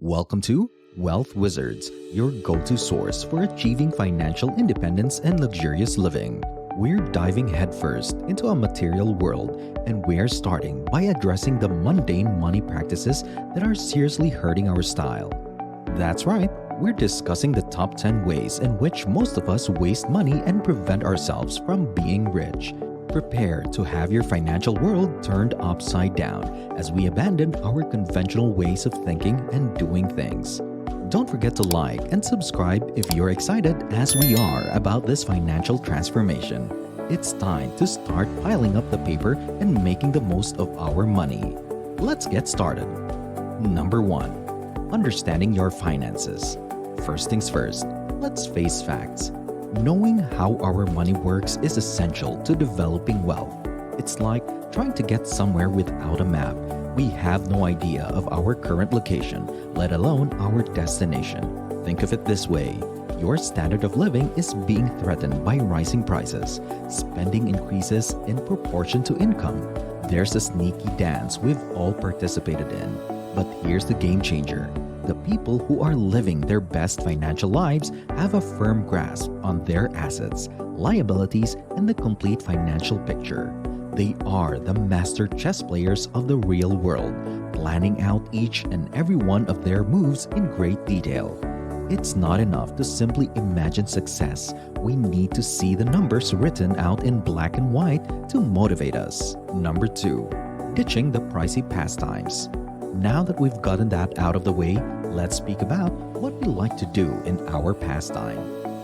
Welcome to Wealth Wizards, your go-to source for achieving financial independence and luxurious living. We're diving headfirst into a material world, and we're starting by addressing the mundane money practices that are seriously hurting our style. That's right, we're discussing the top 10 ways in which most of us waste money and prevent ourselves from being rich. Prepare to have your financial world turned upside down as we abandon our conventional ways of thinking and doing things. Don't forget to like and subscribe if you're excited as we are about this financial transformation. It's time to start piling up the paper and making the most of our money. Let's get started. Number 1. Understanding your finances. First things first, let's face facts. Knowing how our money works is essential to developing wealth. It's like trying to get somewhere without a map. We have no idea of our current location, let alone our destination. Think of it this way. Your standard of living is being threatened by rising prices. Spending increases in proportion to income. There's a sneaky dance we've all participated in. But here's the game changer. The people who are living their best financial lives have a firm grasp on their assets, liabilities, and the complete financial picture. They are the master chess players of the real world, planning out each and every one of their moves in great detail. It's not enough to simply imagine success. We need to see the numbers written out in black and white to motivate us. Number 2. Ditching the pricey pastimes. Now that we've gotten that out of the way, let's speak about what we like to do in our pastime.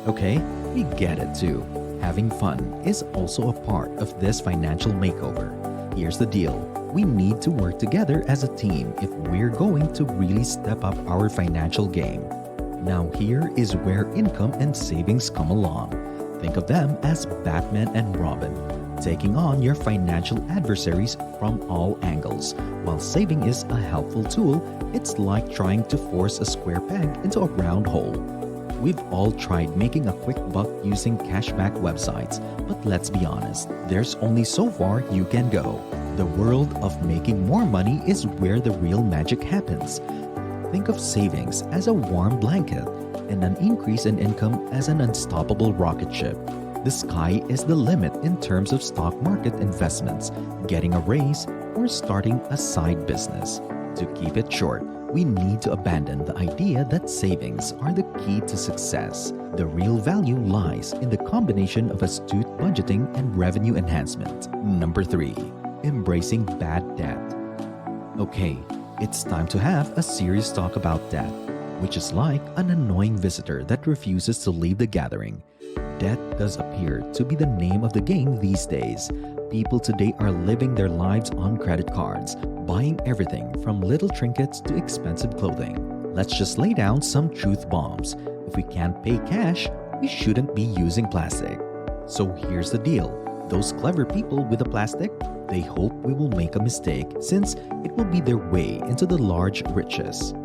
Okay, we get it too. Having fun is also a part of this financial makeover. Here's the deal. We need to work together as a team if we're going to really step up our financial game. Now here is where income and savings come along. Think of them as Batman and Robin, taking on your financial adversaries from all angles. While saving is a helpful tool, it's like trying to force a square peg into a round hole. We've all tried making a quick buck using cashback websites, but let's be honest, there's only so far you can go. The world of making more money is where the real magic happens. Think of savings as a warm blanket and an increase in income as an unstoppable rocket ship. The sky is the limit in terms of stock market investments, getting a raise, or starting a side business. To keep it short, we need to abandon the idea that savings are the key to success. The real value lies in the combination of astute budgeting and revenue enhancement. Number 3. Embracing bad debt. Okay, it's time to have a serious talk about debt, which is like an annoying visitor that refuses to leave the gathering. Debt does appear to be the name of the game these days. People today are living their lives on credit cards, buying everything from little trinkets to expensive clothing. Let's just lay down some truth bombs. If we can't pay cash, we shouldn't be using plastic. So here's the deal. Those clever people with the plastic, they hope we will make a mistake since it will be their way into the large riches.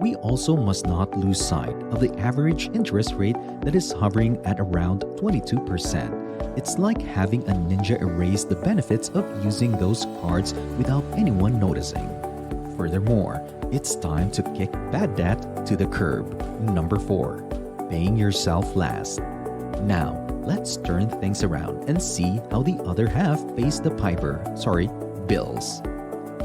We also must not lose sight of the average interest rate that is hovering at around 22%. It's like having a ninja erase the benefits of using those cards without anyone noticing. Furthermore, it's time to kick bad debt to the curb. Number 4. Paying yourself last. Now, let's turn things around and see how the other half pays the bills.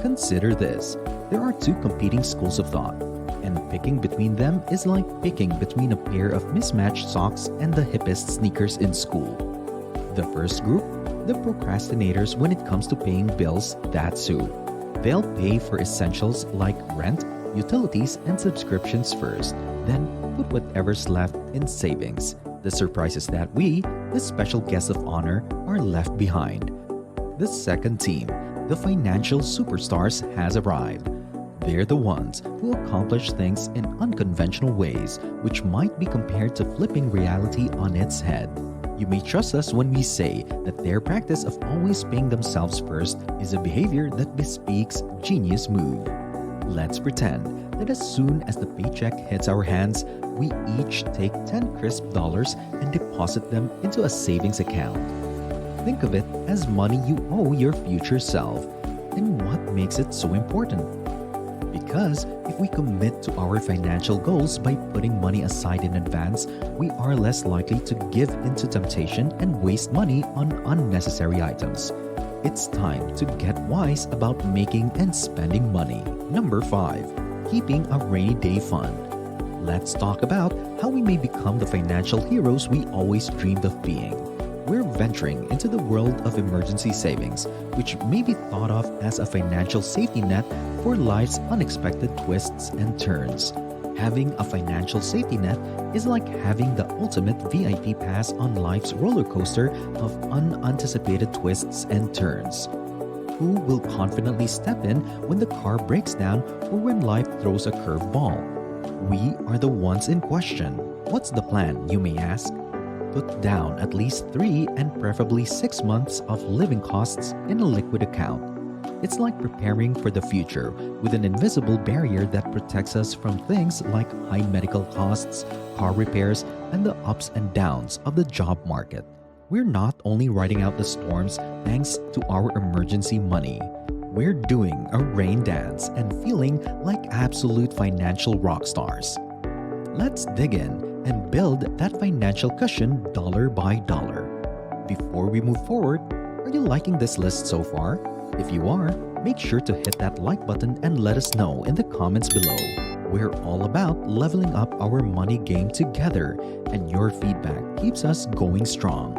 Consider this. There are two competing schools of thought, and picking between them is like picking between a pair of mismatched socks and the hippest sneakers in school. The first group, the procrastinators when it comes to paying bills, that's who. They'll pay for essentials like rent, utilities, and subscriptions first, then put whatever's left in savings. The surprise is that we, the special guests of honor, are left behind. The second team, the financial superstars, has arrived. They're the ones who accomplish things in unconventional ways, which might be compared to flipping reality on its head. You may trust us when we say that their practice of always paying themselves first is a behavior that bespeaks genius move. Let's pretend that as soon as the paycheck hits our hands, we each take 10 crisp dollars and deposit them into a savings account. Think of it as money you owe your future self. And what makes it so important? Because if If we commit to our financial goals by putting money aside in advance, we are less likely to give into temptation and waste money on unnecessary items. It's time to get wise about making and spending money. Number 5. Keeping a rainy day fund. Let's talk about how we may become the financial heroes we always dreamed of being. We're venturing into the world of emergency savings, which may be thought of as a financial safety net for life's unexpected twists and turns. Having a financial safety net is like having the ultimate VIP pass on life's roller coaster of unanticipated twists and turns. Who will confidently step in when the car breaks down or when life throws a curveball? We are the ones in question. What's the plan, you may ask? Put down at least 3 and preferably 6 months of living costs in a liquid account. It's like preparing for the future with an invisible barrier that protects us from things like high medical costs, car repairs, and the ups and downs of the job market. We're not only riding out the storms thanks to our emergency money. We're doing a rain dance and feeling like absolute financial rock stars. Let's dig in and build that financial cushion dollar by dollar. Before we move forward, are you liking this list so far? If you are, make sure to hit that like button and let us know in the comments below. We're all about leveling up our money game together, and your feedback keeps us going strong.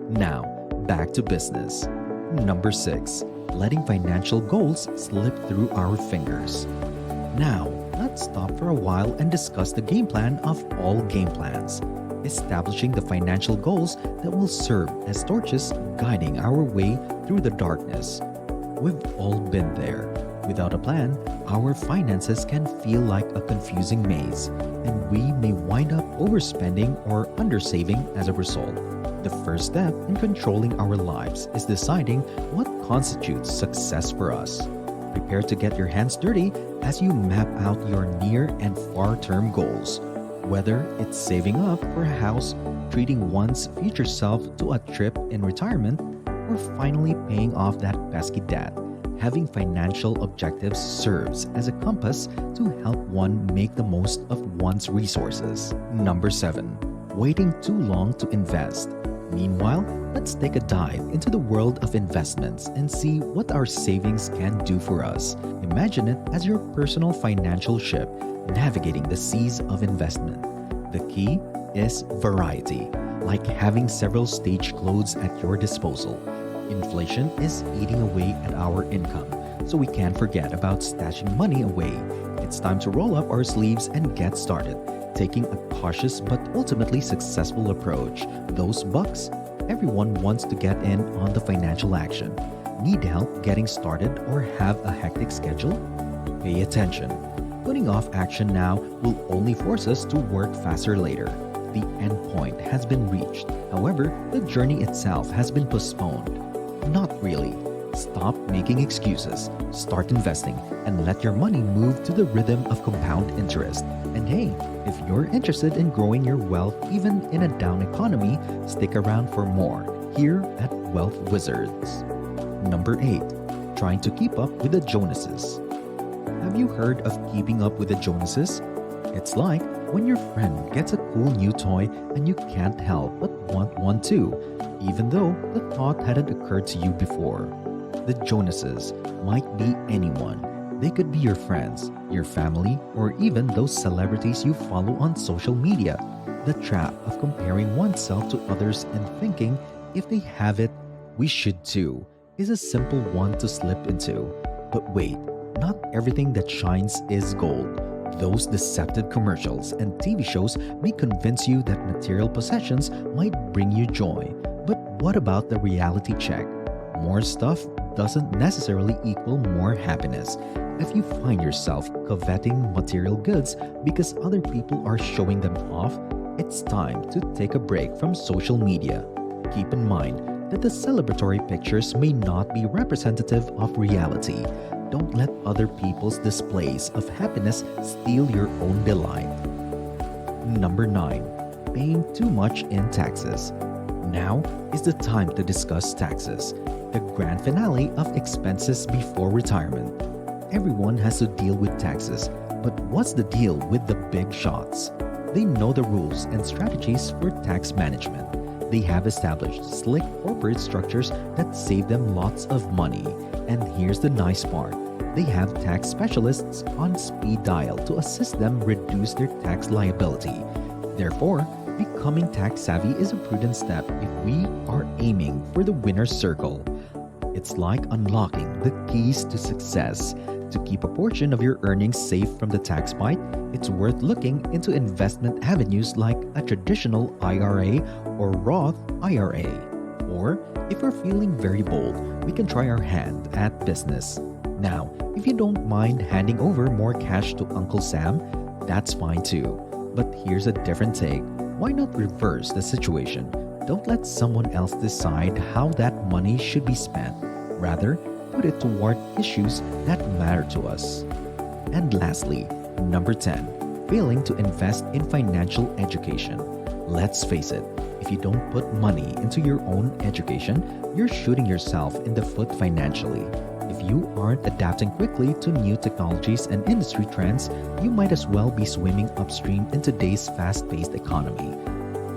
Now, back to business. Number 6. Letting financial goals slip through our fingers. Now, let's stop for a while and discuss the game plan of all game plans. Establishing the financial goals that will serve as torches guiding our way through the darkness. We've all been there. Without a plan, our finances can feel like a confusing maze, and we may wind up overspending or undersaving as a result. The first step in controlling our lives is deciding what constitutes success for us. Prepare to get your hands dirty as you map out your near and far-term goals. Whether it's saving up for a house, treating one's future self to a trip in retirement, or finally paying off that pesky debt, having financial objectives serves as a compass to help one make the most of one's resources. Number 7. Waiting too long to invest. Meanwhile, let's take a dive into the world of investments and see what our savings can do for us. Imagine it as your personal financial ship navigating the seas of investment. The key is variety, like having several stage clothes at your disposal. Inflation is eating away at our income, so we can't forget about stashing money away. It's time to roll up our sleeves and get started, taking a cautious but ultimately successful approach. Those bucks, everyone wants to get in on the financial action. Need help getting started or have a hectic schedule? Pay attention. Putting off action now will only force us to work faster later. The end point has been reached. However, the journey itself has been postponed. Not really. Stop making excuses, start investing, and let your money move to the rhythm of compound interest. And hey, if you're interested in growing your wealth even in a down economy, stick around for more here at Wealth Wizards. Number 8. Trying to keep up with the Jonases. Have you heard of keeping up with the Jonases? It's like when your friend gets a cool new toy and you can't help but want one too, even though the thought hadn't occurred to you before. The Jonases might be anyone. They could be your friends, your family, or even those celebrities you follow on social media. The trap of comparing oneself to others and thinking, if they have it, we should too, is a simple one to slip into. But wait, not everything that shines is gold. Those deceptive commercials and TV shows may convince you that material possessions might bring you joy. But what about the reality check? More stuff doesn't necessarily equal more happiness. If you find yourself coveting material goods because other people are showing them off, it's time to take a break from social media. Keep in mind that the celebratory pictures may not be representative of reality. Don't let other people's displays of happiness steal your own delight. Number 9. Paying too much in taxes. Now is the time to discuss taxes, the grand finale of expenses before retirement. everyone has to deal with taxes, but what's the deal with the big shots? They know the rules and strategies for tax management. They have established slick corporate structures that save them lots of money. And here's the nice part. They have tax specialists on speed dial to assist them reduce their tax liability. Therefore, becoming tax savvy is a prudent step if we are aiming for the winner's circle. It's like unlocking the keys to success. To keep a portion of your earnings safe from the tax bite, it's worth looking into investment avenues like a traditional IRA or Roth IRA. Or, if we're feeling very bold, we can try our hand at business. Now, if you don't mind handing over more cash to Uncle Sam, that's fine too. But here's a different take. Why not reverse the situation? Don't let someone else decide how that money should be spent. Rather, put it toward issues that matter to us. And lastly, number 10, failing to invest in financial education. Let's face it, if you don't put money into your own education, you're shooting yourself in the foot financially. If you aren't adapting quickly to new technologies and industry trends, you might as well be swimming upstream in today's fast-paced economy.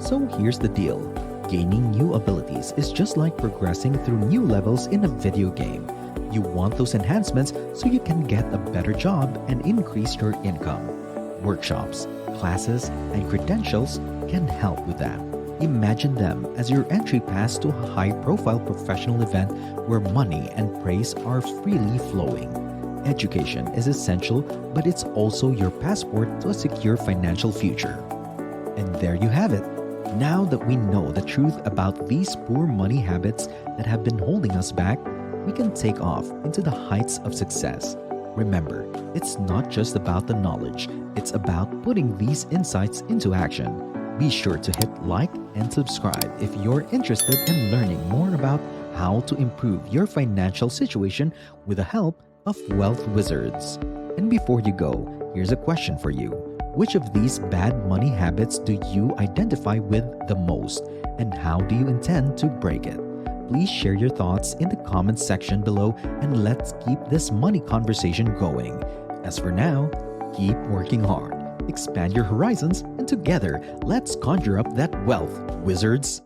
So here's the deal. Gaining new abilities is just like progressing through new levels in a video game. You want those enhancements so you can get a better job and increase your income. Workshops, classes, and credentials can help with that. Imagine them as your entry pass to a high-profile professional event where money and praise are freely flowing. Education is essential, but it's also your passport to a secure financial future. And there you have it. Now that we know the truth about these poor money habits that have been holding us back, we can take off into the heights of success. Remember, it's not just about the knowledge, it's about putting these insights into action. Be sure to hit like and subscribe if you're interested in learning more about how to improve your financial situation with the help of wealth wizards. And before you go, here's a question for you. Which of these bad money habits do you identify with the most, and how do you intend to break it? Please share your thoughts in the comments section below, and let's keep this money conversation going. As for now, keep working hard, expand your horizons, and together, let's conjure up that wealth, wizards!